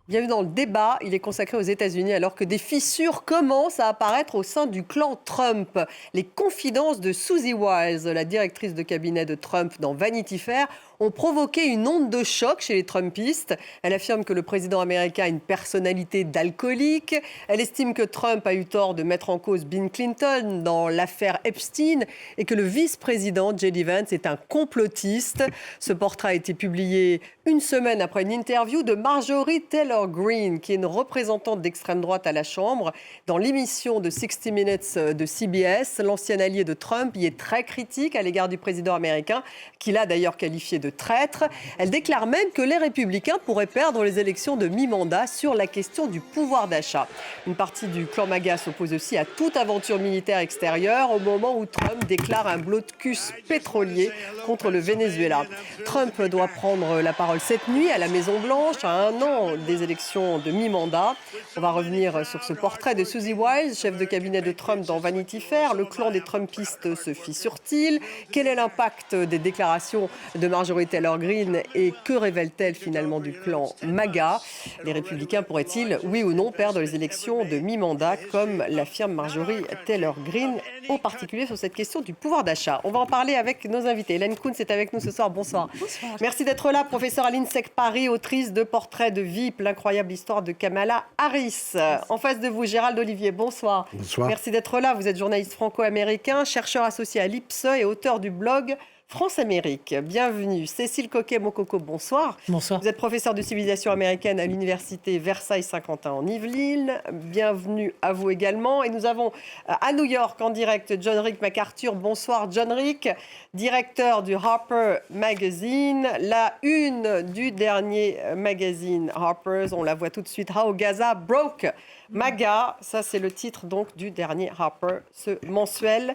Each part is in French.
Bienvenue dans le débat. Il est consacré aux États-Unis alors que des fissures commencent à apparaître au sein du clan Trump. Les confidences de Susie Wiles, la directrice de cabinet de Trump dans Vanity Fair, ont provoqué une onde de choc chez les Trumpistes. Elle affirme que le président américain a une personnalité d'alcoolique. Elle estime que Trump a eu tort de mettre en cause Bill Clinton dans l'affaire Epstein et que le vice-président J.D. Vance est un complotiste. Ce portrait a été publié une semaine après une interview de Marjorie Taylor Greene, qui est une représentante d'extrême droite à la Chambre. Dans l'émission de 60 Minutes de CBS, l'ancien allié de Trump y est très critique à l'égard du président américain, qu'il a d'ailleurs qualifié de traître. Elle déclare même que les républicains pourraient perdre les élections de mi-mandat sur la question du pouvoir d'achat. Une partie du clan MAGA s'oppose aussi à toute aventure militaire extérieure au moment où Trump déclare un blocus pétrolier contre le Venezuela. Trump doit prendre la parole cette nuit à la Maison-Blanche, à un an des élections de mi-mandat. On va revenir sur ce portrait de Susie Wiles, chef de cabinet de Trump dans Vanity Fair. Le clan des Trumpistes se fissure-t-il? Quel est l'impact des déclarations de Marjorie Taylor Greene et que révèle-t-elle finalement du clan MAGA? Les républicains pourraient-ils, oui ou non, perdre les élections de mi-mandat, comme l'affirme Marjorie Taylor Greene, en particulier sur cette question du pouvoir d'achat? On va en parler avec nos invités. Hélène Kuntz est avec nous ce soir. Bonsoir. Bonsoir. Merci d'être là, professeure à l'INSEC Paris, autrice de Portrait de VIP, l'incroyable histoire de Kamala Harris. En face de vous, Gérald Olivier. Bonsoir. Bonsoir. Merci d'être là. Vous êtes journaliste franco-américain, chercheur associé à l'IPSE et auteur du blog France-Amérique. Bienvenue. Cécile Coquet-Mokoko, bonsoir. Bonsoir. Vous êtes professeur de civilisation américaine à l'université Versailles-Saint-Quentin en Yvelines. Bienvenue à vous également. Et nous avons à New York en direct John Rick MacArthur. Bonsoir John Rick, directeur du Harper Magazine. La une du dernier magazine Harper's, on la voit tout de suite. How Gaza Broke MAGA. Ça, c'est le titre donc du dernier Harper, ce mensuel.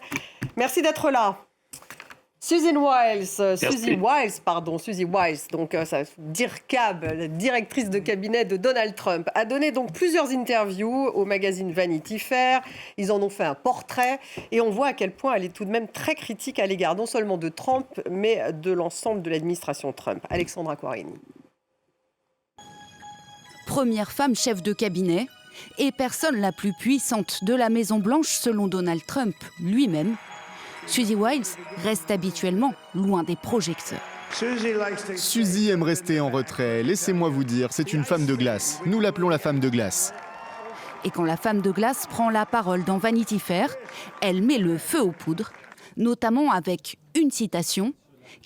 Merci d'être là. Susie Wiles, donc DIRCAB, la directrice de cabinet de Donald Trump, a donné donc plusieurs interviews au magazine Vanity Fair. Ils en ont fait un portrait et on voit à quel point elle est tout de même très critique à l'égard non seulement de Trump, mais de l'ensemble de l'administration Trump. Alexandra Quarini. Première femme chef de cabinet et personne la plus puissante de la Maison-Blanche selon Donald Trump lui-même. Susie Wiles reste habituellement loin des projecteurs. Susie aime rester en retrait. Laissez-moi vous dire, c'est une femme de glace. Nous l'appelons la femme de glace. Et quand la femme de glace prend la parole dans Vanity Fair, elle met le feu aux poudres, notamment avec une citation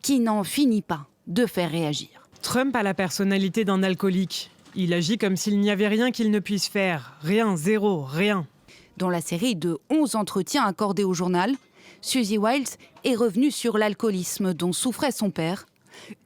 qui n'en finit pas de faire réagir. Trump a la personnalité d'un alcoolique. Il agit comme s'il n'y avait rien qu'il ne puisse faire. Rien, zéro, rien. Dans la série de 11 entretiens accordés au journal, Susie Wiles est revenue sur l'alcoolisme dont souffrait son père.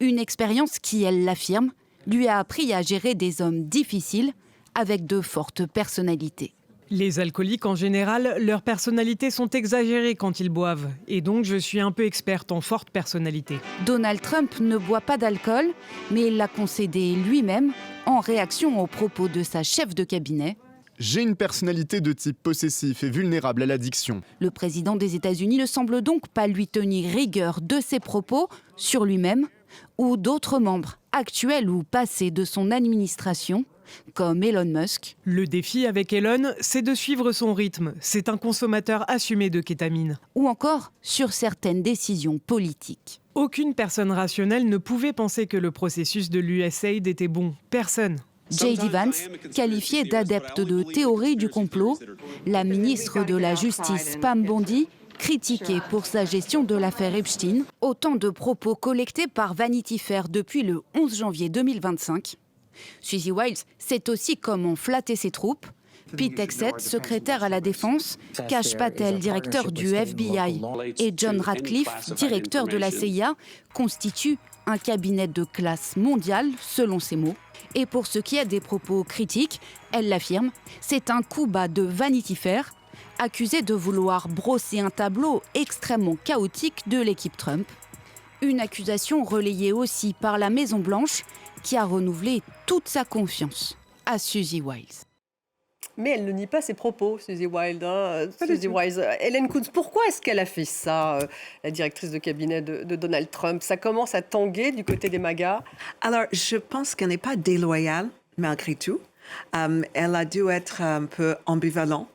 Une expérience qui, elle l'affirme, lui a appris à gérer des hommes difficiles avec de fortes personnalités. Les alcooliques, en général, leurs personnalités sont exagérées quand ils boivent. Et donc, je suis un peu experte en forte personnalité. Donald Trump ne boit pas d'alcool, mais il l'a concédé lui-même en réaction aux propos de sa chef de cabinet. J'ai une personnalité de type possessif et vulnérable à l'addiction. Le président des États-Unis ne semble donc pas lui tenir rigueur de ses propos sur lui-même ou d'autres membres actuels ou passés de son administration, comme Elon Musk. Le défi avec Elon, c'est de suivre son rythme. C'est un consommateur assumé de kétamine. Ou encore sur certaines décisions politiques. Aucune personne rationnelle ne pouvait penser que le processus de l'USAID était bon. Personne. J.D. Vance, qualifiée d'adepte de théorie du complot, la ministre de la Justice Pam Bondi, critiquée pour sa gestion de l'affaire Epstein. Autant de propos collectés par Vanity Fair depuis le 11 janvier 2025. Susie Wiles sait aussi comment flatter ses troupes. Pete Hegseth, secrétaire à la Défense, Kash Patel, directeur du FBI, et John Ratcliffe, directeur de la CIA, constituent un cabinet de classe mondiale, selon ses mots. Et pour ce qui est des propos critiques, elle l'affirme, c'est un coup bas de Vanity Fair, accusé de vouloir brosser un tableau extrêmement chaotique de l'équipe Trump. Une accusation relayée aussi par la Maison-Blanche, qui a renouvelé toute sa confiance à Susie Wiles. Mais elle ne nie pas ses propos, Susie Wiles. Hélène Kuntz, pourquoi est-ce qu'elle a fait ça, la directrice de cabinet de Donald Trump? Ça commence à tanguer du côté des MAGA. Alors, je pense qu'elle n'est pas déloyale, malgré tout. Elle a dû être un peu ambivalente.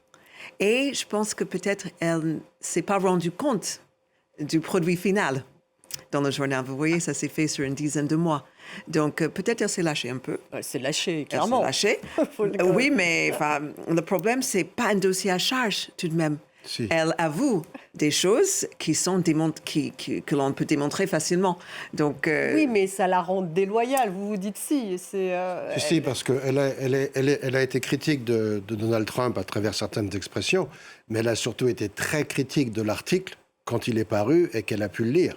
Et je pense que peut-être elle ne s'est pas rendue compte du produit final dans le journal. Vous voyez, ça s'est fait sur une dizaine de mois. Donc, peut-être elle s'est lâchée un peu. Elle s'est lâchée, Elle clairement. s'est lâchée. Oui, mais le problème, c'est pas un dossier à charge tout de même. Si. Elle avoue des choses qui sont que l'on peut démontrer facilement. Donc, Oui, mais ça la rend déloyale. Vous vous dites si. Si, parce qu'elle a été critique de Donald Trump à travers certaines expressions, mais elle a surtout été très critique de l'article quand il est paru et qu'elle a pu le lire.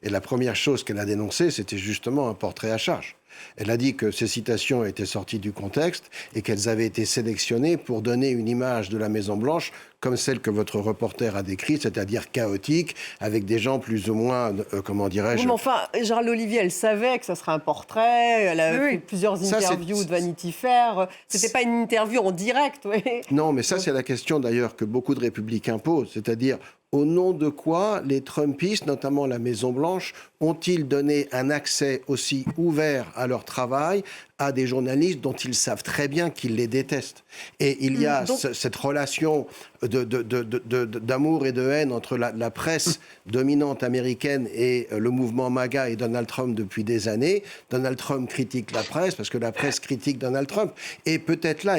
Et la première chose qu'elle a dénoncée, c'était justement un portrait à charge. Elle a dit que ces citations étaient sorties du contexte et qu'elles avaient été sélectionnées pour donner une image de la Maison-Blanche comme celle que votre reporter a décrite, c'est-à-dire chaotique, avec des gens plus ou moins, comment dirais-je... Oui, mais enfin, Gérald Olivier, elle savait que ça serait un portrait. Elle a fait plusieurs interviews de Vanity Fair. C'était pas une interview en direct, oui. Non, mais ça, c'est la question d'ailleurs que beaucoup de républicains posent, c'est-à-dire... Au nom de quoi les Trumpistes, notamment la Maison-Blanche, ont-ils donné un accès aussi ouvert à leur travail à des journalistes dont ils savent très bien qu'ils les détestent? Et il y a cette relation d'amour et de haine entre la presse dominante américaine et le mouvement MAGA et Donald Trump depuis des années. Donald Trump critique la presse parce que la presse critique Donald Trump. Et peut-être là,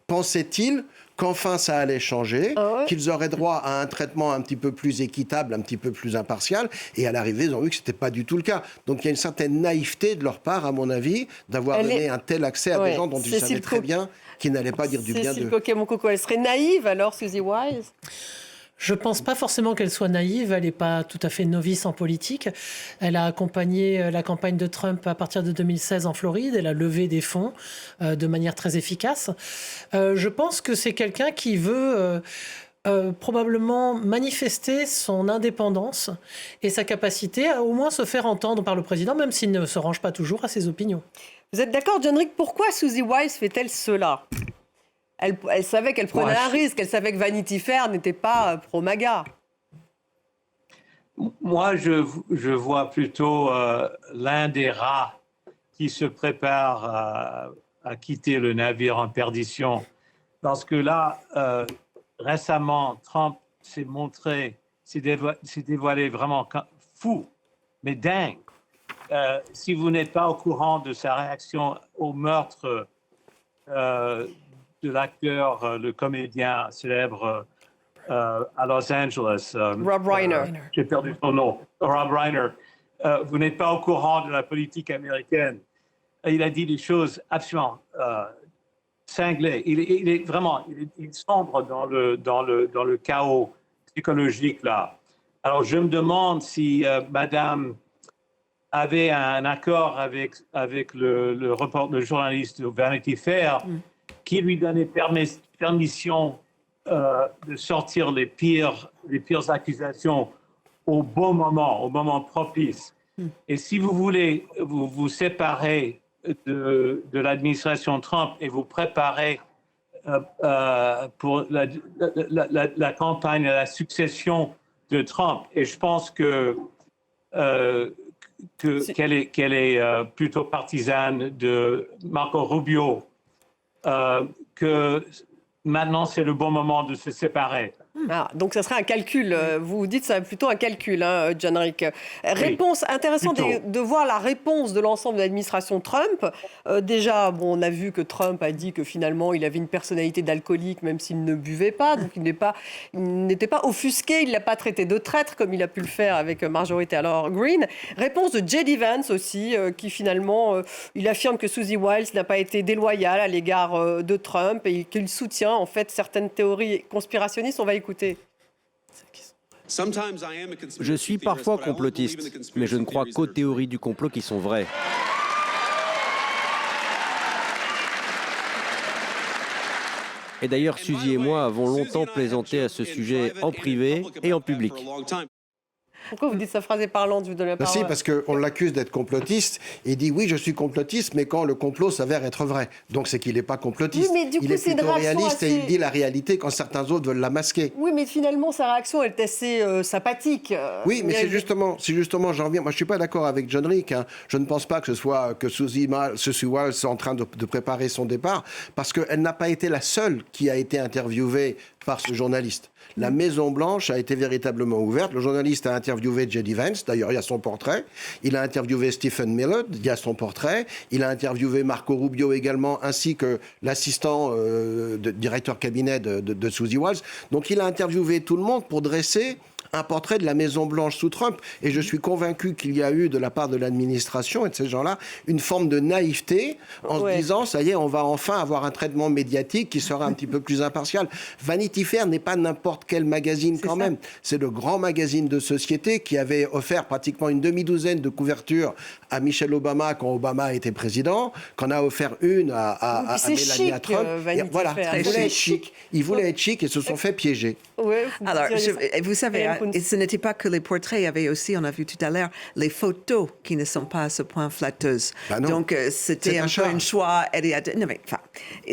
pensait-il qu'enfin ça allait changer, qu'ils auraient droit à un traitement un petit peu plus équitable, un petit peu plus impartial, et à l'arrivée, ils ont vu que ce n'était pas du tout le cas. Donc il y a une certaine naïveté de leur part, à mon avis, d'avoir donné un tel accès à des gens dont ils savaient très bien qu'ils n'allaient pas dire du bien d'eux. Cécile Coquet, mon coco, elle serait naïve alors, Suzy Wise? Je ne pense pas forcément qu'elle soit naïve, elle n'est pas tout à fait novice en politique. Elle a accompagné la campagne de Trump à partir de 2016 en Floride, elle a levé des fonds de manière très efficace. Je pense que c'est quelqu'un qui veut probablement manifester son indépendance et sa capacité à au moins se faire entendre par le président, même s'il ne se range pas toujours à ses opinions. Vous êtes d'accord, John Rick, pourquoi Suzy Wise fait-elle cela? Elle savait qu'elle prenait un risque, elle savait que Vanity Fair n'était pas pro-MAGA. Moi, je vois plutôt l'un des rats qui se prépare à quitter le navire en perdition. Parce que là, récemment, Trump s'est dévoilé vraiment fou, mais dingue. Si vous n'êtes pas au courant de sa réaction au meurtre de l'acteur, le comédien célèbre à Los Angeles. Rob Reiner. J'ai perdu son nom. Rob Reiner. Vous n'êtes pas au courant de la politique américaine. Il a dit des choses absolument cinglées. Il sombre dans le chaos psychologique là. Alors je me demande si Madame avait un accord avec le journaliste de Vanity Fair qui lui donnait permission de sortir les pires accusations au bon moment, au moment propice. Et si vous voulez vous séparer de l'administration Trump et vous préparer pour la campagne, la succession de Trump, et je pense qu'elle est plutôt partisane de Marco Rubio, que maintenant c'est le bon moment de se séparer. Ah, donc ça serait un calcul. Vous dites que c'est plutôt un calcul, hein, John Rick. Réponse intéressante de voir la réponse de l'ensemble de l'administration Trump. Déjà, on a vu que Trump a dit que finalement il avait une personnalité d'alcoolique, même s'il ne buvait pas. Donc il n'était pas offusqué, il ne l'a pas traité de traître comme il a pu le faire avec Marjorie Taylor Greene. Réponse de J.D. Vance aussi, qui finalement il affirme que Suzy Wiles n'a pas été déloyale à l'égard de Trump et qu'il soutient en fait certaines théories conspirationnistes. On va écouter. Je suis parfois complotiste, mais je ne crois qu'aux théories du complot qui sont vraies. Et d'ailleurs, Suzy et moi avons longtemps plaisanté à ce sujet en privé et en public. Pourquoi vous dites sa phrase est parlante? Je vous donne la parole. Si, parce qu'on l'accuse d'être complotiste. Et il dit oui, je suis complotiste, mais quand le complot s'avère être vrai. Donc c'est qu'il n'est pas complotiste. Oui, mais du coup, il est c'est une plutôt réaction réaliste et assez- il dit la réalité quand certains autres veulent la masquer. Oui, mais finalement, sa réaction elle est assez sympathique. Oui, mais c'est justement, j'en reviens. Moi, je suis pas d'accord avec John Rick. Hein. Je ne pense pas que ce soit que Susie Wiles soit en train de préparer son départ, parce qu'elle n'a pas été la seule qui a été interviewée par ce journaliste. La Maison-Blanche a été véritablement ouverte. Le journaliste a interviewé J.D. Vance, d'ailleurs, il y a son portrait. Il a interviewé Stephen Miller, il y a son portrait. Il a interviewé Marco Rubio également, ainsi que l'assistant directeur cabinet de Susie Wiles. Donc, il a interviewé tout le monde pour dresser un portrait de la Maison-Blanche sous Trump. Et je suis convaincu qu'il y a eu, de la part de l'administration et de ces gens-là, une forme de naïveté en se disant, ça y est, on va enfin avoir un traitement médiatique qui sera un petit peu plus impartial. Vanity Fair n'est pas n'importe quel magazine quand même. C'est le grand magazine de société qui avait offert pratiquement une demi-douzaine de couvertures à Michelle Obama quand Obama était président, qu'on a offert une à Melania Trump. Et voilà, il voulait être chic. Ils voulaient être chic et se sont fait piéger. Alors, vous savez, et ce n'était pas que les portraits, il y avait aussi, on a vu tout à l'heure, les photos qui ne sont pas à ce point flatteuses. Donc, c'était un peu un choix. Non, mais enfin,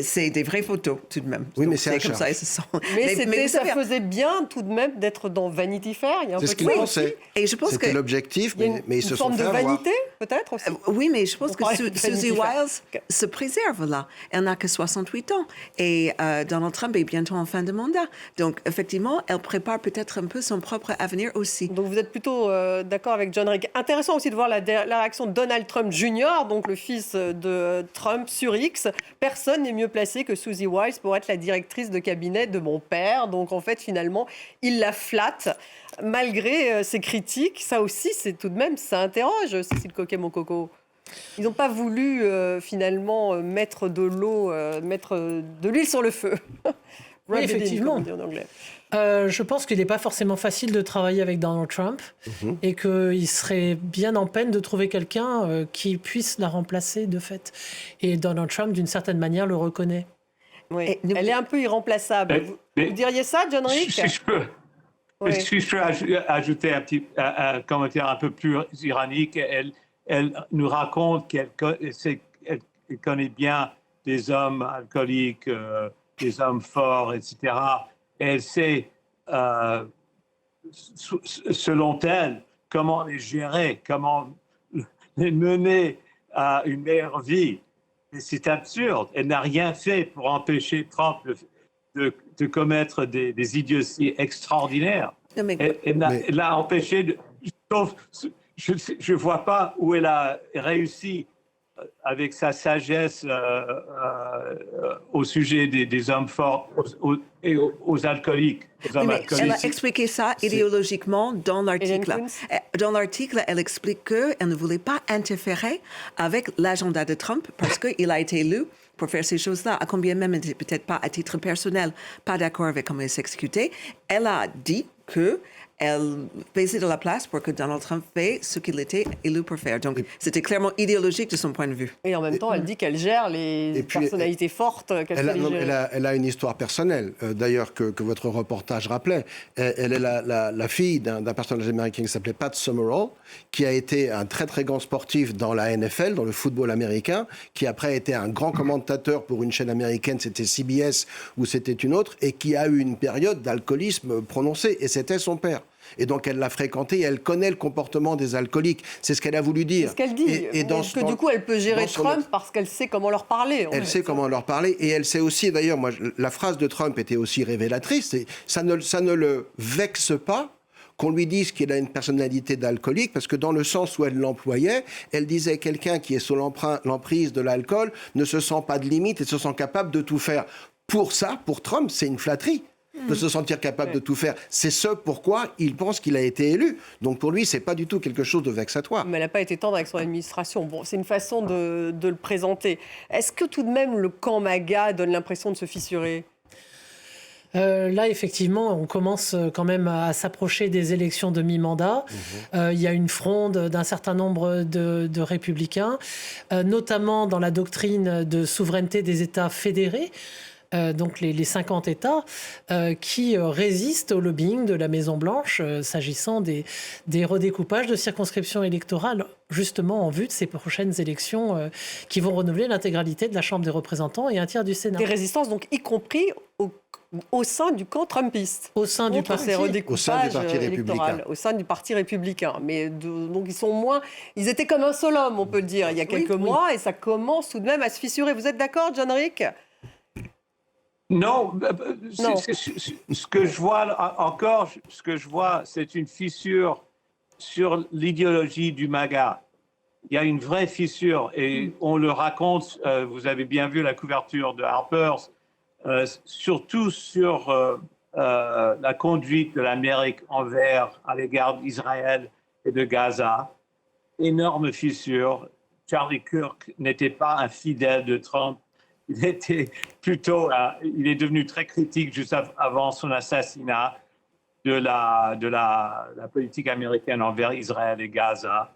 c'est des vraies photos tout de même. Oui, donc, mais c'est comme ça, ils se sont... Mais ça faisait bien tout de même d'être dans Vanity Fair. Il y a un C'est peu ce qu'ils pensaient. Et je pense que c'était l'objectif, mais ils se sont fait une forme de avoir. vanité, peut-être aussi. Oui, mais je pense On que parlait de Susie Vanity Fair. Wiles se préserve là. Elle n'a que 68 ans. Et Donald Trump est bientôt en fin de mandat. Donc, effectivement, elle prépare peut-être un peu son propre avenir aussi. Donc vous êtes plutôt d'accord avec John Rick. Intéressant aussi de voir la réaction de Donald Trump Jr., donc le fils de Trump, sur X. Personne n'est mieux placé que Susie Wiles pour être la directrice de cabinet de mon père. Donc en fait, finalement, il la flatte. Malgré ses critiques, ça aussi, c'est tout de même, ça interroge, Cécile Coquet, mon coco. Ils n'ont pas voulu finalement mettre de l'eau, mettre de l'huile sur le feu. Oui, effectivement. Comme on dit en anglais. Je pense qu'il n'est pas forcément facile de travailler avec Donald Trump et qu'il serait bien en peine de trouver quelqu'un qui puisse la remplacer de fait. Et Donald Trump, d'une certaine manière, le reconnaît. Oui. Elle est un peu irremplaçable. Vous diriez ça, John Rick? Si je peux ajouter un commentaire un peu plus ironique, elle nous raconte qu'elle connaît bien des hommes alcooliques, des hommes forts, etc. Elle sait, selon elle, comment les gérer, comment les mener à une meilleure vie. Et c'est absurde. Elle n'a rien fait pour empêcher Trump de commettre des idioties extraordinaires. Elle l'a empêché je ne vois pas où elle a réussi avec sa sagesse au sujet des hommes forts et aux alcooliques. Elle a expliqué ça idéologiquement dans l'article. Dans l'article, elle explique qu'elle ne voulait pas interférer avec l'agenda de Trump parce qu'il a été élu pour faire ces choses-là, à combien même elle n'était peut-être pas à titre personnel, pas d'accord avec comment il s'exécutait. Elle a dit que elle faisait de la place pour que Donald Trump fait ce qu'il était élu pour faire. Donc, c'était clairement idéologique de son point de vue. Et en même temps, elle dit qu'elle gère les personnalités fortes. Elle a une histoire personnelle, d'ailleurs, que votre reportage rappelait. Elle est la fille d'un personnage américain qui s'appelait Pat Summerall, qui a été un très, très grand sportif dans la NFL, dans le football américain, qui après a été un grand commentateur pour une chaîne américaine, c'était CBS ou c'était une autre, et qui a eu une période d'alcoolisme prononcée, et c'était son père. Et donc, elle l'a fréquenté, elle connaît le comportement des alcooliques. C'est ce qu'elle a voulu dire. C'est ce qu'elle dit. Du coup, elle peut gérer Trump parce qu'elle sait comment leur parler. Elle sait comment leur parler. Et elle sait aussi, d'ailleurs, la phrase de Trump était aussi révélatrice. Ça ne le vexe pas qu'on lui dise qu'il a une personnalité d'alcoolique, parce que dans le sens où elle l'employait, elle disait quelqu'un qui est sous l'emprise de l'alcool ne se sent pas de limite et se sent capable de tout faire. Pour ça, pour Trump, c'est une flatterie de se sentir capable de tout faire. C'est ce pourquoi il pense qu'il a été élu. Donc pour lui, c'est pas du tout quelque chose de vexatoire. Mais elle n'a pas été tendre avec son administration. Bon, c'est une façon de le présenter. Est-ce que tout de même le camp MAGA donne l'impression de se fissurer ? Là, effectivement, on commence quand même à s'approcher des élections de mi-mandat. Il y a une fronde d'un certain nombre de républicains, notamment dans la doctrine de souveraineté des États fédérés. donc les 50 États, qui résistent au lobbying de la Maison-Blanche s'agissant des redécoupages de circonscriptions électorales, justement en vue de ces prochaines élections qui vont renouveler l'intégralité de la Chambre des représentants et un tiers du Sénat. Des résistances, donc, y compris au sein du camp trumpiste. Au sein du parti. Au sein du Parti républicain. Au sein du Parti républicain. Mais donc ils sont moins... Ils étaient comme un seul homme, on peut le dire, il y a quelques mois, et ça commence tout de même à se fissurer. Vous êtes d'accord, John Rick? Non, ce que je vois encore, c'est une fissure sur l'idéologie du MAGA. Il y a une vraie fissure et on le raconte, vous avez bien vu la couverture de Harper's, surtout sur la conduite de l'Amérique à l'égard d'Israël et de Gaza. Énorme fissure. Charlie Kirk n'était pas un fidèle de Trump. Il était plutôt, il est devenu très critique juste avant son assassinat de la politique américaine envers Israël et Gaza.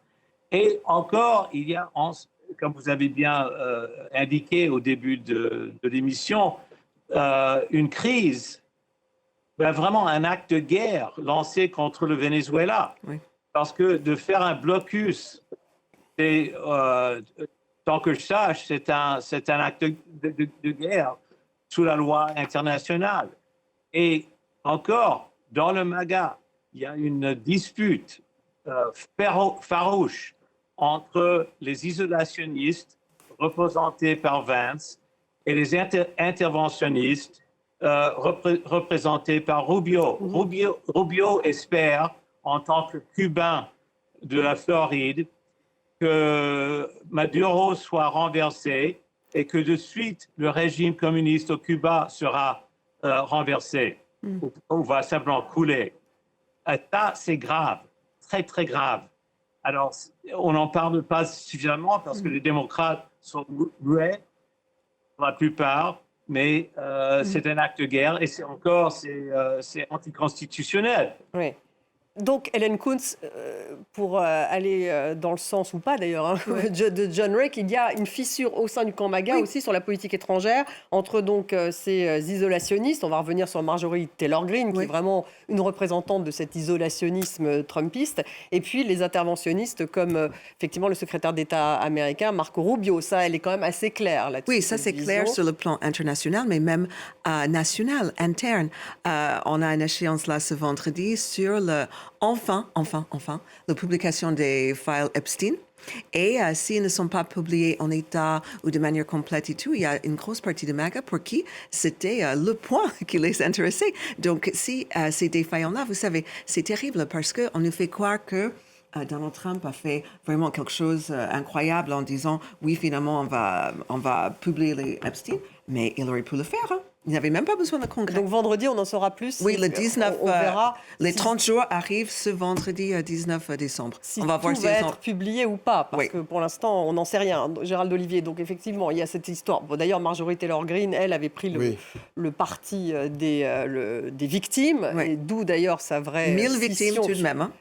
Et encore, il y a, comme vous avez bien indiqué au début de l'émission, une crise, vraiment un acte de guerre lancé contre le Venezuela. Oui. Parce que de faire un blocus, tant que je sache, c'est un acte de guerre sous la loi internationale. Et encore, dans le MAGA, il y a une dispute farouche entre les isolationnistes représentés par Vance et les interventionnistes représentés par Rubio. Rubio espère, en tant que Cubain de la Floride, que Maduro soit renversé et que de suite le régime communiste au Cuba sera renversé ou va simplement couler. Ça, c'est grave, très très grave. Alors, on n'en parle pas suffisamment parce que les démocrates sont muets, pour la plupart, mais c'est un acte de guerre et c'est anticonstitutionnel. Oui. Donc, Hélène Kuntz, pour aller dans le sens, ou pas d'ailleurs, de John Rick, il y a une fissure au sein du camp MAGA aussi sur la politique étrangère, entre donc ces isolationnistes, on va revenir sur Marjorie Taylor Greene, qui est vraiment une représentante de cet isolationnisme trumpiste, et puis les interventionnistes comme effectivement le secrétaire d'État américain, Marco Rubio. Ça, elle est quand même assez claire là-dessus. Oui, ça c'est clair sur le plan international, mais même national, interne. On a une échéance là ce vendredi sur enfin, la publication des files Epstein. Et s'ils ne sont pas publiés en état ou de manière complète et tout, il y a une grosse partie de MAGA pour qui c'était le point qui les intéressait. Donc, si ces défaillants-là, vous savez, c'est terrible parce qu'on nous fait croire que Donald Trump a fait vraiment quelque chose d'incroyable en disant « Oui, finalement, on va publier les Epstein », mais il aurait pu le faire, hein. Il n'avait même pas besoin de congrès. Donc vendredi, on en saura plus. Oui, le 19, on verra. Les 30 jours arrivent ce vendredi 19 décembre. Si on va voir tout va être publié ou pas, parce que pour l'instant, on n'en sait rien. Gérald Olivier, donc effectivement, il y a cette histoire. Bon, d'ailleurs, Marjorie Taylor Greene, elle, avait pris le parti des victimes, et d'où d'ailleurs sa vraie 1000 victimes tout de même. Hein.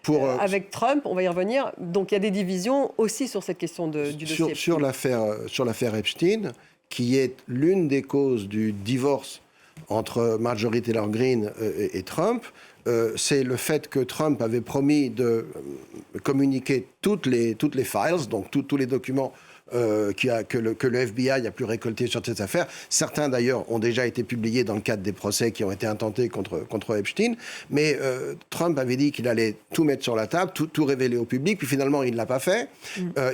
Avec Trump, on va y revenir. Donc il y a des divisions aussi sur cette question du dossier. Sur l'affaire Epstein, qui est l'une des causes du divorce entre Marjorie Taylor Greene et Trump, c'est le fait que Trump avait promis de communiquer toutes les files, donc tous les documents que le FBI a pu récolter sur cette affaire. Certains, d'ailleurs, ont déjà été publiés dans le cadre des procès qui ont été intentés contre Epstein. Mais Trump avait dit qu'il allait tout mettre sur la table, tout révéler au public. Puis finalement, il ne l'a pas fait.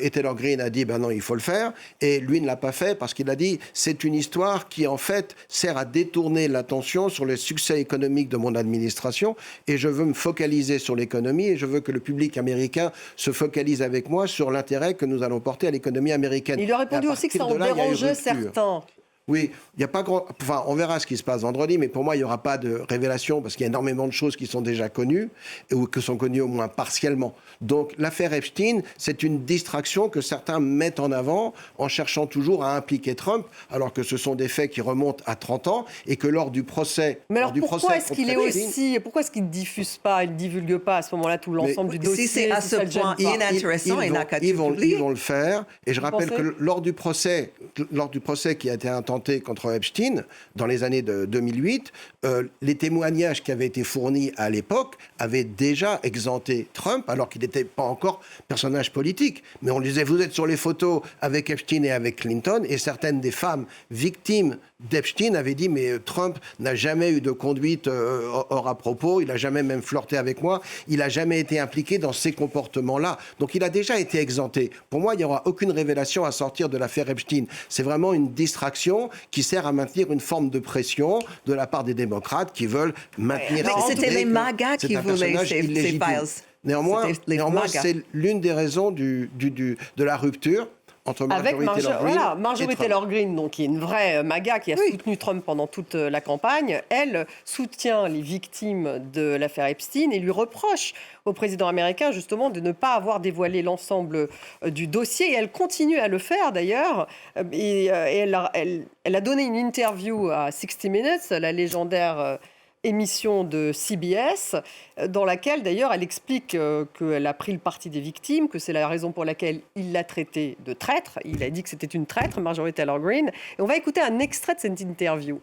Et Taylor Greene a dit, ben non, il faut le faire. Et lui ne l'a pas fait parce qu'il a dit, c'est une histoire qui, en fait, sert à détourner l'attention sur les succès économiques de mon administration. Et je veux me focaliser sur l'économie et je veux que le public américain se focalise avec moi sur l'intérêt que nous allons porter à l'économie américaine. Il a répondu aussi que ça en dérangeait certains. Oui, il n'y a pas grand... Enfin, on verra ce qui se passe vendredi, mais pour moi, il n'y aura pas de révélation parce qu'il y a énormément de choses qui sont déjà connues ou que sont connues au moins partiellement. Donc, l'affaire Epstein, c'est une distraction que certains mettent en avant en cherchant toujours à impliquer Trump, alors que ce sont des faits qui remontent à 30 ans et que lors du procès... Mais alors, pourquoi est-ce qu'il est aussi... Pourquoi est-ce qu'il ne diffuse pas, il ne divulgue pas à ce moment-là tout l'ensemble du dossier? Si c'est à ce point inintéressant, il n'a qu'à tout publier. Ils vont le faire. Et je rappelle que lors du procès qui a été intenté intentée contre Epstein dans les années de 2008, les témoignages qui avaient été fournis à l'époque avaient déjà exempté Trump, alors qu'il n'était pas encore personnage politique. Mais on disait, vous êtes sur les photos avec Epstein et avec Clinton, et certaines des femmes victimes d'Epstein avaient dit, mais Trump n'a jamais eu de conduite hors à propos, il n'a jamais même flirté avec moi, il n'a jamais été impliqué dans ces comportements-là. Donc il a déjà été exempté. Pour moi, il n'y aura aucune révélation à sortir de l'affaire Epstein. C'est vraiment une distraction qui sert à maintenir une forme de pression de la part des démocrates qui veulent maintenir... C'était les MAGA qui voulaient ces files. Néanmoins, c'est l'une des raisons de la rupture entre Marjorie Taylor Greene, donc, qui est une vraie MAGA, qui a soutenu Trump pendant toute la campagne. Elle soutient les victimes de l'affaire Epstein et lui reproche au président américain, justement, de ne pas avoir dévoilé l'ensemble du dossier. Et elle continue à le faire, d'ailleurs. Et elle a donné une interview à 60 Minutes, la légendaire émission de CBS, dans laquelle d'ailleurs elle explique qu'elle a pris le parti des victimes, que c'est la raison pour laquelle il l'a traitée de traître. Il a dit que c'était une traître, Marjorie Taylor Greene. Et on va écouter un extrait de cette interview.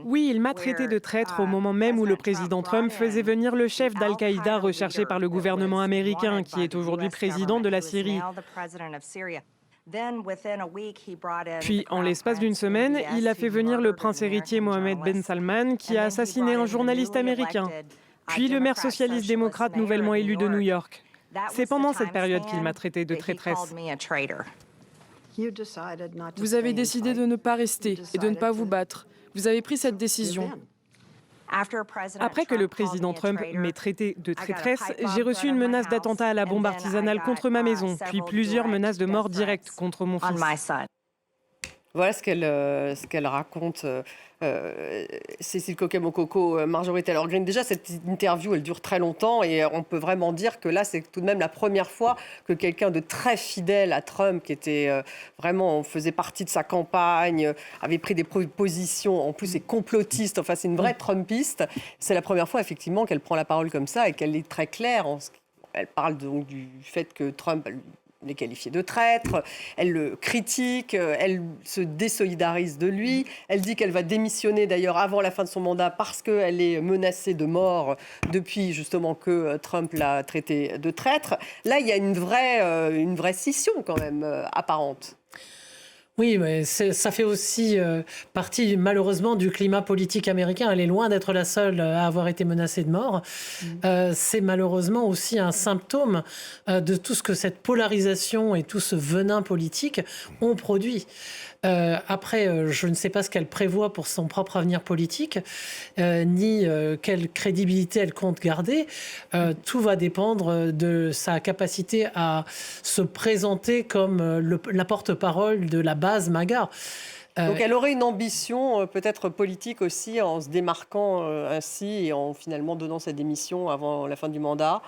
Oui, il m'a traité de traître au moment même où le président Trump faisait venir le chef d'Al-Qaïda recherché par le gouvernement américain, qui est aujourd'hui président de la Syrie. Puis, en l'espace d'une semaine, il a fait venir le prince héritier Mohammed Ben Salman, qui a assassiné un journaliste américain. Puis le maire socialiste démocrate nouvellement élu de New York. C'est pendant cette période qu'il m'a traité de traîtresse. Vous avez décidé de ne pas rester et de ne pas vous battre. Vous avez pris cette décision. Après que le président Trump m'ait traité de traîtresse, j'ai reçu une menace d'attentat à la bombe artisanale contre ma maison, puis plusieurs menaces de mort directe contre mon fils. Voilà ce qu'elle raconte, Cécile Coquet-Mococo, Marjorie Taylor Greene. Déjà, cette interview, elle dure très longtemps et on peut vraiment dire que là, c'est tout de même la première fois que quelqu'un de très fidèle à Trump, qui était vraiment, faisait partie de sa campagne, avait pris des positions, en plus, est complotiste, enfin, c'est une vraie Trumpiste. C'est la première fois, effectivement, qu'elle prend la parole comme ça et qu'elle est très claire. Elle parle donc du fait que Trump les qualifier de traître, elle le critique, elle se désolidarise de lui, elle dit qu'elle va démissionner d'ailleurs avant la fin de son mandat parce qu'elle est menacée de mort depuis justement que Trump l'a traitée de traître. Là, il y a une vraie scission quand même apparente. Oui, mais ça fait aussi partie, malheureusement, du climat politique américain. Elle est loin d'être la seule à avoir été menacée de mort. C'est malheureusement aussi un symptôme de tout ce que cette polarisation et tout ce venin politique ont produit. Après, je ne sais pas ce qu'elle prévoit pour son propre avenir politique, ni quelle crédibilité elle compte garder. Tout va dépendre de sa capacité à se présenter comme la porte-parole de la base MAGA. Donc elle aurait une ambition peut-être politique aussi en se démarquant ainsi et en finalement donnant sa démission avant la fin du mandat.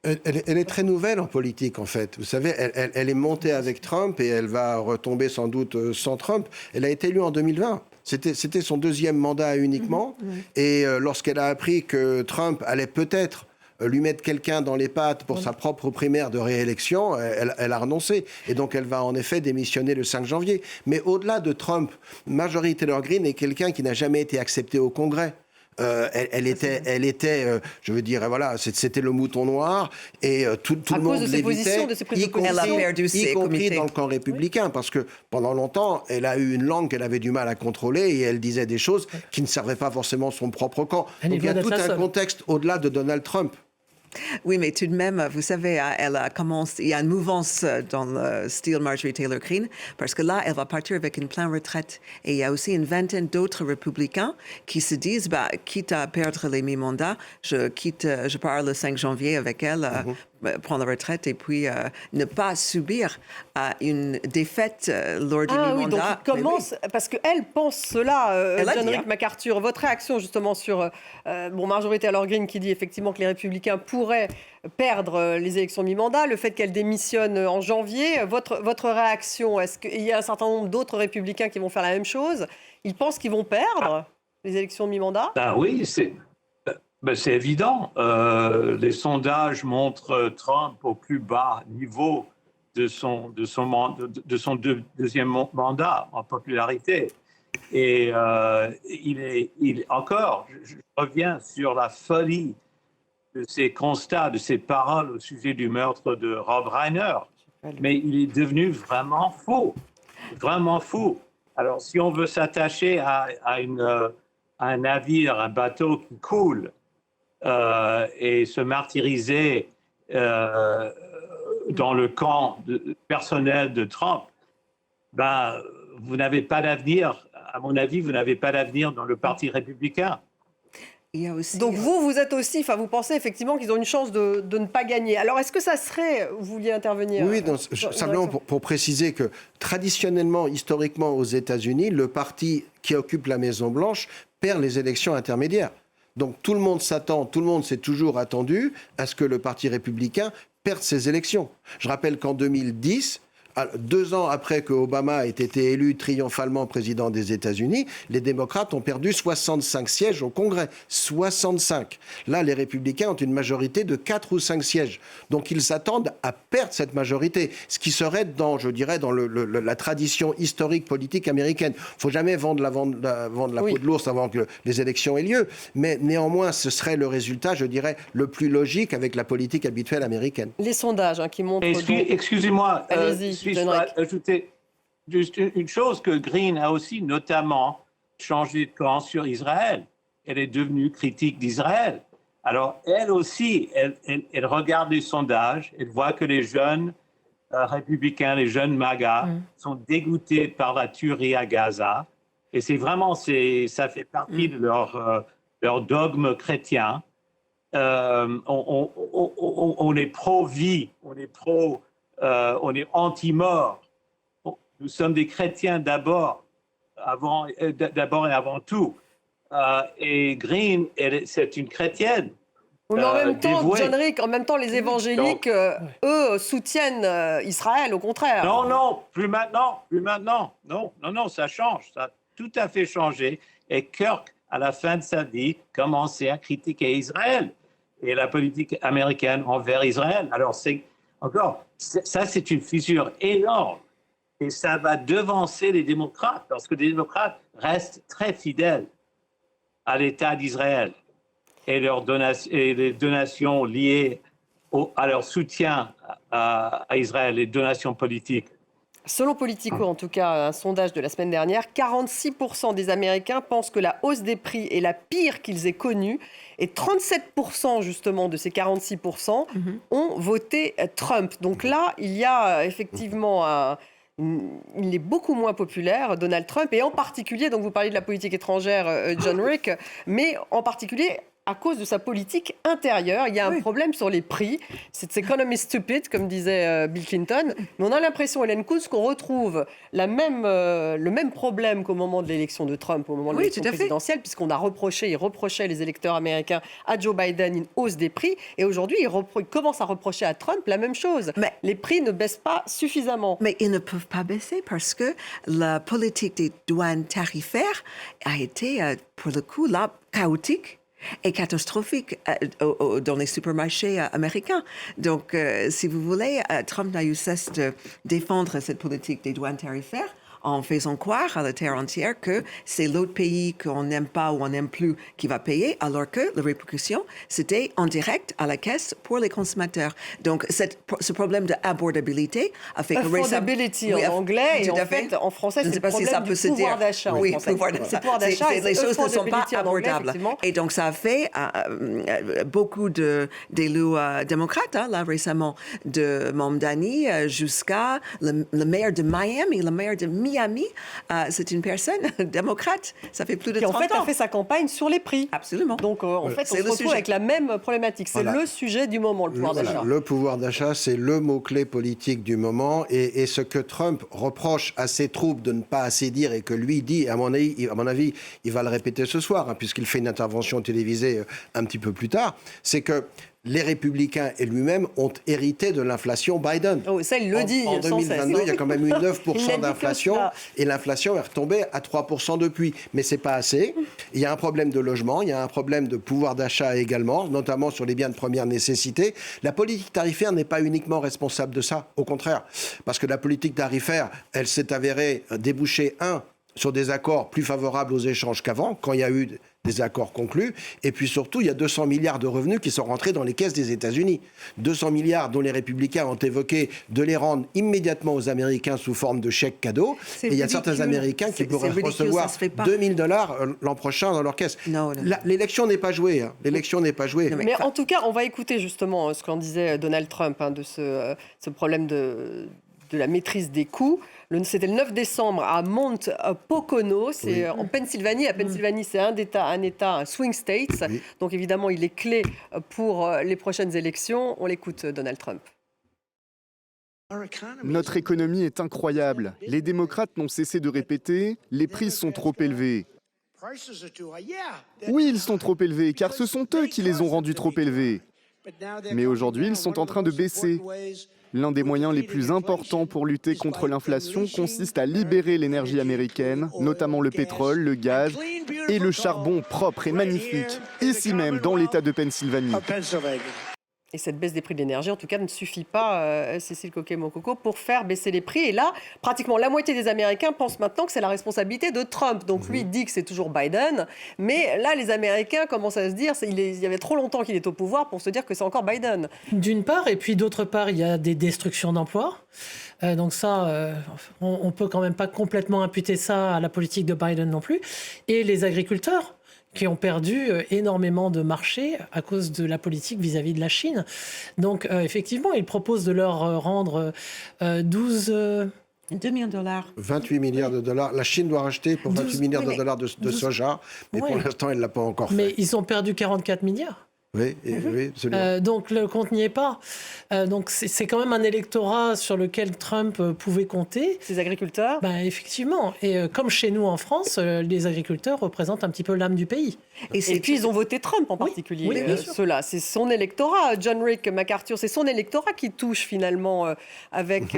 Elle est très nouvelle en politique, en fait. Vous savez, elle est montée avec Trump et elle va retomber sans doute sans Trump. Elle a été élue en 2020. C'était son deuxième mandat uniquement. Et lorsqu'elle a appris que Trump allait peut-être lui mettre quelqu'un dans les pattes pour sa propre primaire de réélection, elle a renoncé. Et donc, elle va en effet démissionner le 5 janvier. Mais au-delà de Trump, Marjorie Taylor Greene est quelqu'un qui n'a jamais été accepté au Congrès. Elle était, je veux dire, voilà, c'était le mouton noir et tout le monde l'évitait, y compris dans le camp républicain, parce que pendant longtemps, elle a eu une langue qu'elle avait du mal à contrôler et elle disait des choses qui ne servaient pas forcément son propre camp. Donc il y a tout un contexte au-delà de Donald Trump. Oui, mais tout de même, vous savez, elle a commencé, il y a une mouvance dans le style Marjorie Taylor Greene, parce que là, elle va partir avec une pleine retraite. Et il y a aussi une vingtaine d'autres républicains qui se disent, quitte à perdre les mi-mandats, je pars le 5 janvier avec elle, prendre la retraite et puis ne pas subir une défaite lors du mi-mandat. Oui, donc il commence, parce qu'elle pense cela, John Rick MacArthur. Votre réaction justement sur Marjorie Taylor Greene qui dit effectivement que les républicains pourraient perdre les élections mi-mandat, le fait qu'elle démissionne en janvier, votre réaction, est-ce qu'il y a un certain nombre d'autres républicains qui vont faire la même chose? Ils pensent qu'ils vont perdre les élections mi-mandat? Oui, C'est évident. Les sondages montrent Trump au plus bas niveau de son deuxième mandat en popularité. Et je reviens sur la folie de ses constats, de ses paroles au sujet du meurtre de Rob Reiner. Mais il est devenu vraiment fou. Vraiment fou. Alors, si on veut s'attacher à un navire, un bateau qui coule, et se martyriser dans le camp personnel de Trump, vous n'avez pas d'avenir, à mon avis, vous n'avez pas d'avenir dans le Parti républicain. Donc vous êtes aussi, vous pensez effectivement qu'ils ont une chance de ne pas gagner. Alors est-ce que ça serait, vous vouliez intervenir? Oui, simplement pour préciser que traditionnellement, historiquement aux États-Unis, le parti qui occupe la Maison-Blanche perd les élections intermédiaires. Donc tout le monde s'est toujours attendu à ce que le Parti républicain perde ses élections. Je rappelle qu'en 2010, 2 ans après que Obama ait été élu triomphalement président des États-Unis, les démocrates ont perdu 65 sièges au Congrès. 65. Là, les républicains ont une majorité de 4 ou 5 sièges. Donc ils s'attendent à perdre cette majorité, ce qui serait dans la tradition historique politique américaine. Il ne faut jamais vendre la peau de l'ours avant que les élections aient lieu. Mais néanmoins, ce serait le résultat, le plus logique avec la politique habituelle américaine. Les sondages qui montrent... Excusez-moi, allez-y. je dois ajouter juste une chose, que Green a aussi notamment changé de camp sur Israël. Elle est devenue critique d'Israël. Alors, elle aussi, elle regarde les sondages, elle voit que les jeunes républicains, les jeunes MAGA, sont dégoûtés par la tuerie à Gaza. Et c'est vraiment, ça fait partie de leur dogme chrétien. On est pro-vie, on est anti-mort. Nous sommes des chrétiens d'abord et avant tout. Et Green, c'est une chrétienne. Mais en même temps, dévouée. John Rick, les évangéliques, eux, soutiennent Israël, au contraire. Non, plus maintenant. Non, ça change. Ça a tout à fait changé. Et Kirk, à la fin de sa vie, commençait à critiquer Israël et la politique américaine envers Israël. Alors, c'est une fissure énorme. Et ça va devancer les démocrates, parce que les démocrates restent très fidèles à l'État d'Israël et les donations liées à leur soutien à Israël, les donations politiques. Selon Politico, en tout cas, un sondage de la semaine dernière, 46% des Américains pensent que la hausse des prix est la pire qu'ils aient connue. Et 37% justement de ces 46% ont voté Trump. Donc là, il y a effectivement il est beaucoup moins populaire, Donald Trump, et en particulier, donc vous parlez de la politique étrangère, John Rick, mais en particulier à cause de sa politique intérieure. Il y a un problème sur les prix. C'est economy stupid, comme disait Bill Clinton. Mais on a l'impression, Hélène Kuntz, qu'on retrouve le même problème qu'au moment de l'élection de Trump, au moment de l'élection présidentielle, puisqu'on a il reprochait les électeurs américains à Joe Biden une hausse des prix. Et aujourd'hui, il commence à reprocher à Trump la même chose. Mais les prix ne baissent pas suffisamment. Mais ils ne peuvent pas baisser parce que la politique des douanes tarifaires a été, pour le coup, là, chaotique et catastrophique dans les supermarchés américains. Donc, si vous voulez, Trump n'a eu cesse de défendre cette politique des douanes tarifaires en faisant croire à la terre entière que c'est l'autre pays qu'on n'aime pas ou on n'aime plus qui va payer, alors que la répercussion, c'était en direct à la caisse pour les consommateurs. Donc, ce problème d'abordabilité a fait que... Affordability en anglais, et en français, c'est le problème du pouvoir d'achat. Oui, pouvoir d'achat. Les choses ne sont pas abordables. Et donc, ça a fait beaucoup d'élus démocrates, là, récemment, de Mamdani jusqu'à le maire de Miami, le maire de Miami, c'est une personne démocrate. Ça fait plus de 30 ans. Qui, en fait, a fait sa campagne sur les prix. Absolument. Donc, en fait, on se retrouve avec la même problématique. C'est le sujet du moment, le pouvoir d'achat. Le pouvoir d'achat, c'est le mot-clé politique du moment. Et ce que Trump reproche à ses troupes de ne pas assez dire et que lui dit, à mon avis, il va le répéter ce soir, puisqu'il fait une intervention télévisée un petit peu plus tard, c'est que les républicains et lui-même ont hérité de l'inflation Biden. Oh, ça, il le dit En sans cesse, 2022, il y a quand même eu 9% d'inflation ça. et l'inflation est retombée à 3% depuis. Mais ce n'est pas assez. Il y a un problème de logement, il y a un problème de pouvoir d'achat également, notamment sur les biens de première nécessité. La politique tarifaire n'est pas uniquement responsable de ça, au contraire. Parce que la politique tarifaire, elle s'est avérée déboucher, sur des accords plus favorables aux échanges qu'avant, quand il y a eu des accords conclus. Et puis surtout, il y a 200 milliards de revenus qui sont rentrés dans les caisses des États-Unis. 200 milliards dont les républicains ont évoqué de les rendre immédiatement aux Américains sous forme de chèques cadeaux. Et il y a certains Américains qui pourraient recevoir $2 000 l'an prochain dans leur caisse. L'élection n'est pas jouée. L'élection n'est pas jouée. Mais en tout cas, on va écouter justement ce qu'en disait Donald Trump de ce problème de la maîtrise des coûts. C'était le 9 décembre à Mount Pocono, c'est en Pennsylvanie. La Pennsylvanie, c'est un État, un swing state. Oui. Donc évidemment, il est clé pour les prochaines élections. On l'écoute, Donald Trump. Notre économie est incroyable. Les démocrates n'ont cessé de répéter « les prix sont trop élevés ». Oui, ils sont trop élevés, car ce sont eux qui les ont rendus trop élevés. Mais aujourd'hui, ils sont en train de baisser. L'un des moyens les plus importants pour lutter contre l'inflation consiste à libérer l'énergie américaine, notamment le pétrole, le gaz et le charbon propre et magnifique, ici même dans l'État de Pennsylvanie. Et cette baisse des prix de l'énergie, en tout cas, ne suffit pas, Cécile Coquet-Mococo, pour faire baisser les prix. Et là, pratiquement la moitié des Américains pensent maintenant que c'est la responsabilité de Trump. Donc lui dit que c'est toujours Biden. Mais là, les Américains commencent à se dire il y avait trop longtemps qu'il est au pouvoir pour se dire que c'est encore Biden. D'une part, et puis d'autre part, il y a des destructions d'emplois. Donc ça, on peut quand même pas complètement imputer ça à la politique de Biden non plus. Et les agriculteurs, qui ont perdu énormément de marchés à cause de la politique vis-à-vis de la Chine. Donc, effectivement, ils proposent de leur rendre 2 millions de dollars. 28 milliards de dollars. La Chine doit racheter pour 28 milliards de dollars de soja, mais pour l'instant, elle ne l'a pas encore fait. Mais ils ont perdu 44 milliards. Oui, oui, absolument. Donc le compte n'y est pas. Donc c'est quand même un électorat sur lequel Trump pouvait compter. Les agriculteurs ? Effectivement. Et comme chez nous en France, les agriculteurs représentent un petit peu l'âme du pays. Et puis ils ont voté Trump en particulier, ceux-là. C'est son électorat, John Rick MacArthur, c'est son électorat qui touche finalement avec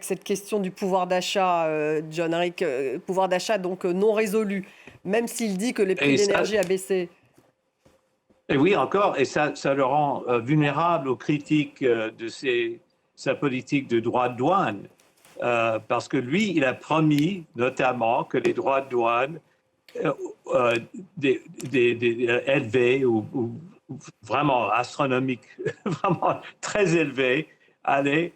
cette question du pouvoir d'achat, John Rick, pouvoir d'achat donc non résolu, même s'il dit que les prix de l'énergie a baissé. Et oui, encore, et ça le rend vulnérable aux critiques de sa politique de droits de douane, parce que lui, il a promis notamment que les droits de douane élevés ou vraiment astronomiques, vraiment très élevés, allaient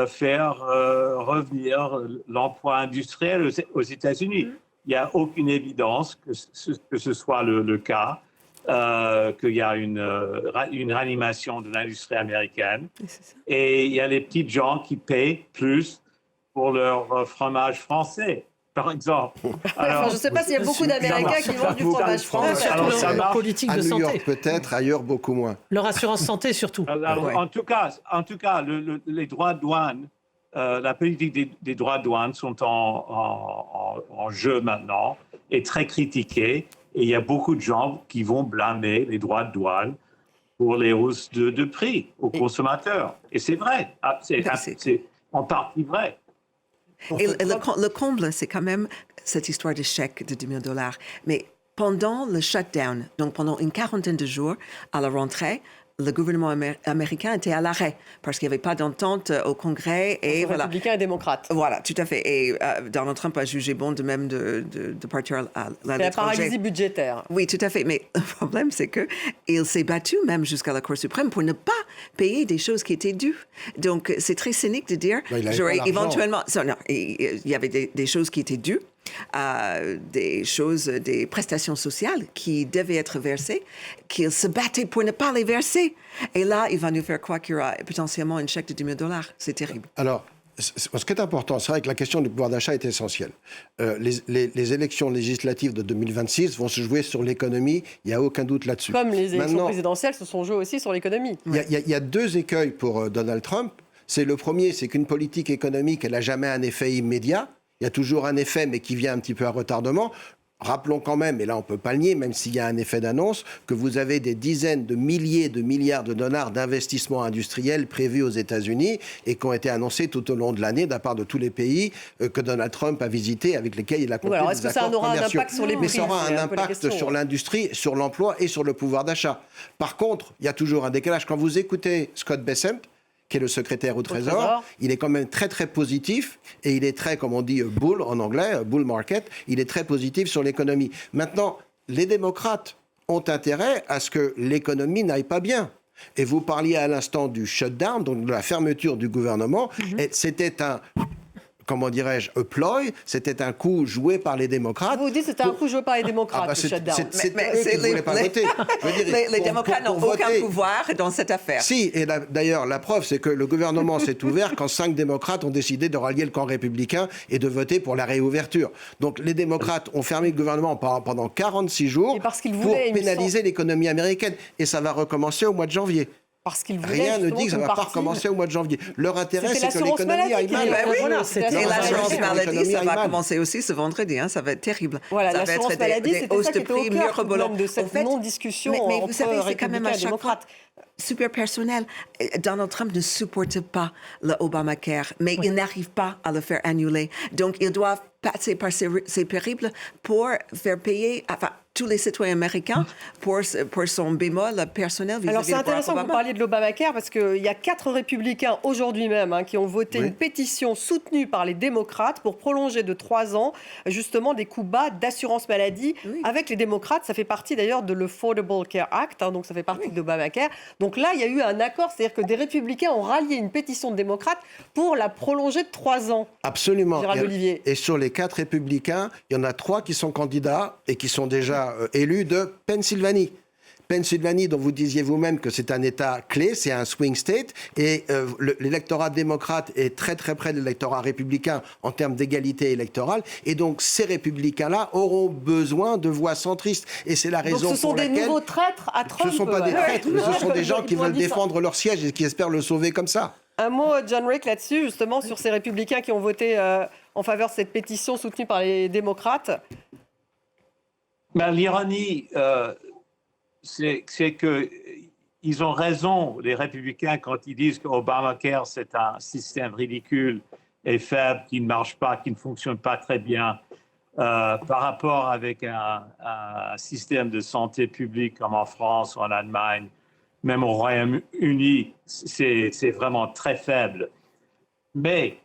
faire revenir l'emploi industriel aux États-Unis. Il n'y a aucune évidence que ce soit le cas. Qu'il y a une réanimation de l'industrie américaine. Et il y a les petites gens qui paient plus pour leur fromage français, par exemple. Alors, je ne sais pas s'il y a beaucoup d'Américains qui mangent du fromage français. Alors, ça marche politique à de New santé. York peut-être, ailleurs beaucoup moins. Leur assurance santé surtout. Alors, en tout cas, les droits de douane, la politique des droits de douane sont en jeu maintenant et très critiquée. Et il y a beaucoup de gens qui vont blâmer les droits de douane pour les hausses de prix aux consommateurs. Et c'est vrai, c'est en partie vrai. Et le comble, c'est quand même cette histoire de chèque de $2 000. Mais pendant le shutdown, donc pendant une quarantaine de jours, à la rentrée, le gouvernement américain était à l'arrêt parce qu'il n'y avait pas d'entente au Congrès. Et voilà. Républicains et démocrates. Voilà, tout à fait. Et Donald Trump a jugé bon de même de partir à l'étranger. C'est la paralysie budgétaire. Oui, tout à fait. Mais le problème, c'est qu'il s'est battu même jusqu'à la Cour suprême pour ne pas payer des choses qui étaient dues. Donc, c'est très cynique de dire, j'aurais éventuellement... Non, il y avait des choses qui étaient dues. Des prestations sociales qui devaient être versées, qu'il se battait pour ne pas les verser. Et là, il va nous faire croire qu'il y aura potentiellement un chèque de $2 000. C'est terrible. Alors, ce qui est important, c'est vrai que la question du pouvoir d'achat est essentielle. Les élections législatives de 2026 vont se jouer sur l'économie, il n'y a aucun doute là-dessus. Comme les élections présidentielles se sont jouées aussi sur l'économie. Il y a deux écueils pour Donald Trump. Le premier, c'est qu'une politique économique, elle n'a jamais un effet immédiat. Il y a toujours un effet, mais qui vient un petit peu à retardement. Rappelons quand même, et là on ne peut pas le nier, même s'il y a un effet d'annonce, que vous avez des dizaines de milliers de milliards de dollars d'investissements industriels prévus aux États-Unis et qui ont été annoncés tout au long de l'année de la part de tous les pays que Donald Trump a visités, avec lesquels il a conclu alors, des est-ce que ça accords aura commerciaux. un impact sur les prix? Mais ça aura C'est un un peu la impact question, sur l'industrie, sur l'emploi et sur le pouvoir d'achat. Par contre, il y a toujours un décalage. Quand vous écoutez Scott Bessent, qui est le secrétaire au Trésor, il est quand même très très positif et il est très, comme on dit, bull en anglais, bull market, il est très positif sur l'économie. Maintenant, les démocrates ont intérêt à ce que l'économie n'aille pas bien. Et vous parliez à l'instant du shutdown, donc de la fermeture du gouvernement, et c'était un... Comment dirais-je, a ploy, c'était un coup joué par les démocrates. Vous dites que c'était un coup joué par les démocrates, le shutdown. Mais eux qui ne voulaient pas voter. Les démocrates n'ont aucun pouvoir dans cette affaire. Si, et d'ailleurs, la preuve, c'est que le gouvernement s'est ouvert quand 5 démocrates ont décidé de rallier le camp républicain et de voter pour la réouverture. Donc les démocrates ont fermé le gouvernement pendant 46 jours pour pénaliser l'économie américaine. Et ça va recommencer au mois de janvier. Parce qu'ils voulaient Rien ne dit que ça ne va pas recommencer au mois de janvier. Leur intérêt, c'est que l'économie aille mal. Et l'assurance maladie, ça va commencer aussi ce vendredi. Ça va être terrible. Voilà, ça va l'assurance être maladie, des c'était hausses ça qui de était au prix cœur de cette en fait, non-discussion mais entre vous savez, c'est quand même républicains à et chaque fois démocrates. super personnel. Donald Trump ne supporte pas le Obamacare, mais il n'arrive pas à le faire annuler. Donc, il doit passer par ces périples pour faire payer tous les citoyens américains pour son bémol personnel vis-à-vis de Alors, c'est Barack intéressant que Obama. vous parliez de l'Obamacare parce qu'il y a 4 républicains aujourd'hui même qui ont voté une pétition soutenue par les démocrates pour prolonger de 3 ans justement des coups bas d'assurance maladie avec les démocrates. Ça fait partie d'ailleurs de l'Affordable Care Act, donc ça fait partie de l'Obamacare. Donc là, il y a eu un accord, c'est-à-dire que des républicains ont rallié une pétition de démocrates pour la prolonger de 3 ans. Absolument. Gérald Olivier. Et sur les 4 républicains, il y en a 3 qui sont candidats et qui sont déjà élus de Pennsylvanie. Pennsylvanie, dont vous disiez vous-même que c'est un État clé, c'est un swing state, et l'électorat démocrate est très très près de l'électorat républicain en termes d'égalité électorale, et donc ces républicains-là auront besoin de voix centristes. Et c'est la raison pour laquelle... Donc ce sont des nouveaux traîtres à Trump. Ce ne sont pas des traîtres, mais ce sont des gens qui veulent défendre leur siège et qui espèrent le sauver comme ça. Un mot, John Rick, là-dessus, justement, sur ces républicains qui ont voté en faveur de cette pétition soutenue par les démocrates. Ben, l'ironie, c'est qu'ils ont raison, les républicains, quand ils disent qu'Obamacare, c'est un système ridicule et faible, qui ne marche pas, qui ne fonctionne pas très bien, par rapport avec un système de santé publique comme en France ou en Allemagne, même au Royaume-Uni, c'est vraiment très faible. Mais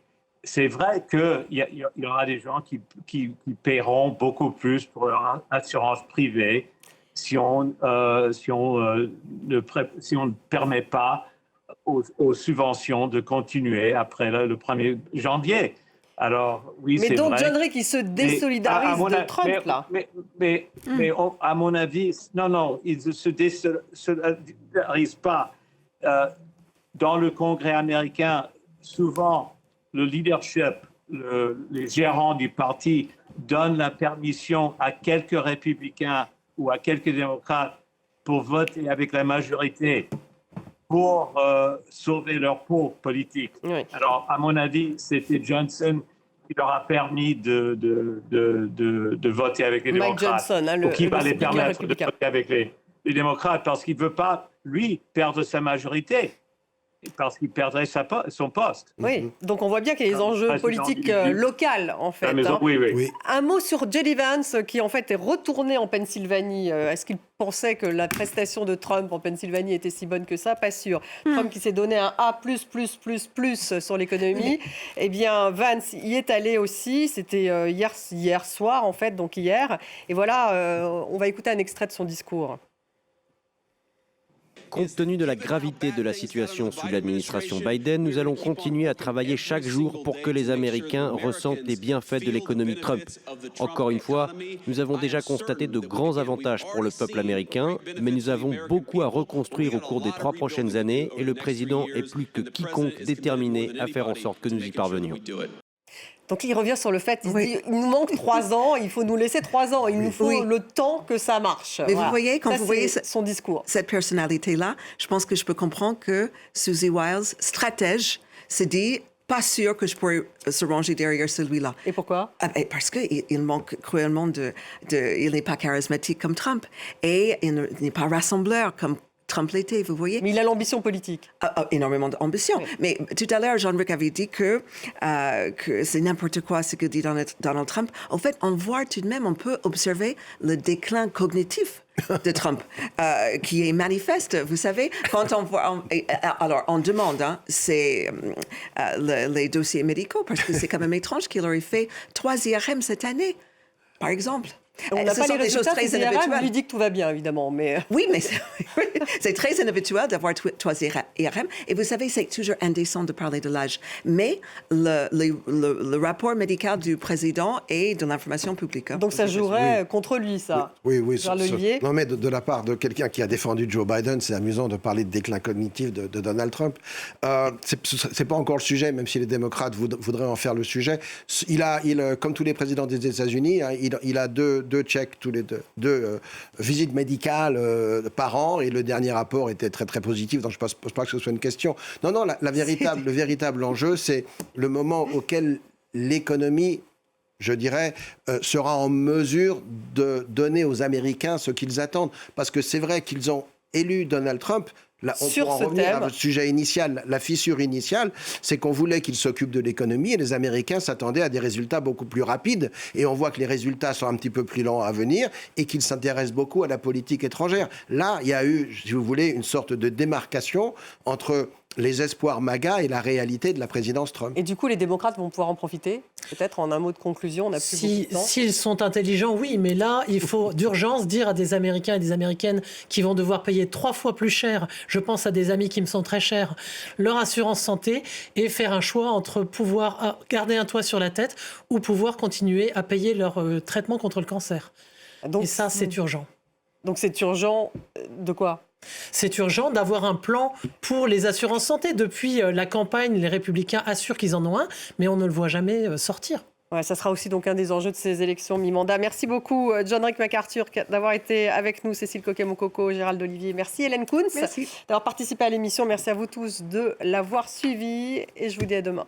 c'est vrai qu'il y aura des gens qui paieront beaucoup plus pour leur assurance privée si on ne permet pas aux subventions de continuer après le 1er janvier. Alors, oui, c'est vrai. Mais donc, John Rick, il se désolidarise de Trump, là. Mais à mon avis, non, il ne se désolidarise pas. Dans le Congrès américain, souvent, le leadership, les gérants du parti donnent la permission à quelques républicains ou à quelques démocrates pour voter avec la majorité pour sauver leur peau politique. Oui. Alors, à mon avis, c'était Johnson qui leur a permis de voter avec les démocrates. Mike Johnson, ou qui va les permettre de voter avec les démocrates, parce qu'il ne veut pas, lui, perdre sa majorité. Parce qu'il perdrait son poste. Oui, donc on voit bien qu'il y a des enjeux politiques locaux, en fait. Oui. Un mot sur J.D. Vance, qui en fait est retourné en Pennsylvanie. Est-ce qu'il pensait que la prestation de Trump en Pennsylvanie était si bonne que ça? Pas sûr. Trump qui s'est donné un A+++ sur l'économie. Eh bien, Vance y est allé aussi. C'était hier soir, en fait, donc hier. Et voilà, on va écouter un extrait de son discours. Compte tenu de la gravité de la situation sous l'administration Biden, nous allons continuer à travailler chaque jour pour que les Américains ressentent les bienfaits de l'économie Trump. Encore une fois, nous avons déjà constaté de grands avantages pour le peuple américain, mais nous avons beaucoup à reconstruire au cours des 3 prochaines années et le président est plus que quiconque déterminé à faire en sorte que nous y parvenions. Donc il revient sur le fait, il dit, il nous manque 3 ans, il faut nous laisser 3 ans, il nous faut le temps que ça marche. Mais voilà. Vous voyez, quand vous voyez son discours, cette personnalité-là, je pense que je peux comprendre que Susie Wiles, stratège, se dit pas sûr que je pourrais se ranger derrière celui-là. Et pourquoi? Parce qu'il manque cruellement il n'est pas charismatique comme Trump. Et il n'est pas rassembleur comme Trump l'était, vous voyez. Mais il a l'ambition politique. Énormément d'ambition. Oui. Mais tout à l'heure, Jean-Luc avait dit que c'est n'importe quoi ce que dit Donald Trump. En fait, on voit tout de même, on peut observer le déclin cognitif de Trump, qui est manifeste. Vous savez, quand on voit... alors, on demande, c'est les dossiers médicaux, parce que c'est quand même étrange qu'il aurait fait 3 IRM cette année, par exemple. On n'a pas les résultats des IRM, lui dit que tout va bien, évidemment. Mais... Oui, mais c'est très inhabituel d'avoir 3 IRM. Et vous savez, c'est toujours indécent de parler de l'âge. Mais le rapport médical du président est de l'information publique. Donc ça jouerait contre lui, ça. Oui. Non, mais de la part de quelqu'un qui a défendu Joe Biden, c'est amusant de parler de déclin cognitif de Donald Trump. C'est pas encore le sujet, même si les démocrates voudraient en faire le sujet. Comme tous les présidents des États-Unis, il a deux checks tous les deux visites médicales par an, et le dernier rapport était très très positif, donc je ne pense pas que ce soit une question. Non, le véritable enjeu, c'est le moment auquel l'économie, je dirais, sera en mesure de donner aux Américains ce qu'ils attendent. Parce que c'est vrai qu'ils ont élu Donald Trump. Là, on pourra en revenir à votre sujet initial. La fissure initiale, c'est qu'on voulait qu'il s'occupe de l'économie, et les Américains s'attendaient à des résultats beaucoup plus rapides. Et on voit que les résultats sont un petit peu plus lents à venir et qu'ils s'intéressent beaucoup à la politique étrangère. Là, il y a eu, si vous voulez, une sorte de démarcation entre les espoirs MAGA et la réalité de la présidence Trump. Et du coup, les démocrates vont pouvoir en profiter? Peut-être en un mot de conclusion, on n'a plus beaucoup de temps. S'ils sont intelligents, oui, mais là, il faut d'urgence dire à des Américains et des Américaines qui vont devoir payer 3 fois plus cher, je pense à des amis qui me sont très chers, leur assurance santé, et faire un choix entre pouvoir garder un toit sur la tête ou pouvoir continuer à payer leur traitement contre le cancer. Et ça, c'est urgent. Donc c'est urgent de quoi? C'est urgent d'avoir un plan pour les assurances santé. Depuis la campagne, les Républicains assurent qu'ils en ont un, mais on ne le voit jamais sortir. Ouais, ça sera aussi donc un des enjeux de ces élections mi-mandat. Merci beaucoup, John-Rick MacArthur, d'avoir été avec nous, Cécile Coquet-Mococo, Gérald Olivier. Merci, Hélène Kuntz, d'avoir participé à l'émission. Merci à vous tous de l'avoir suivi et je vous dis à demain.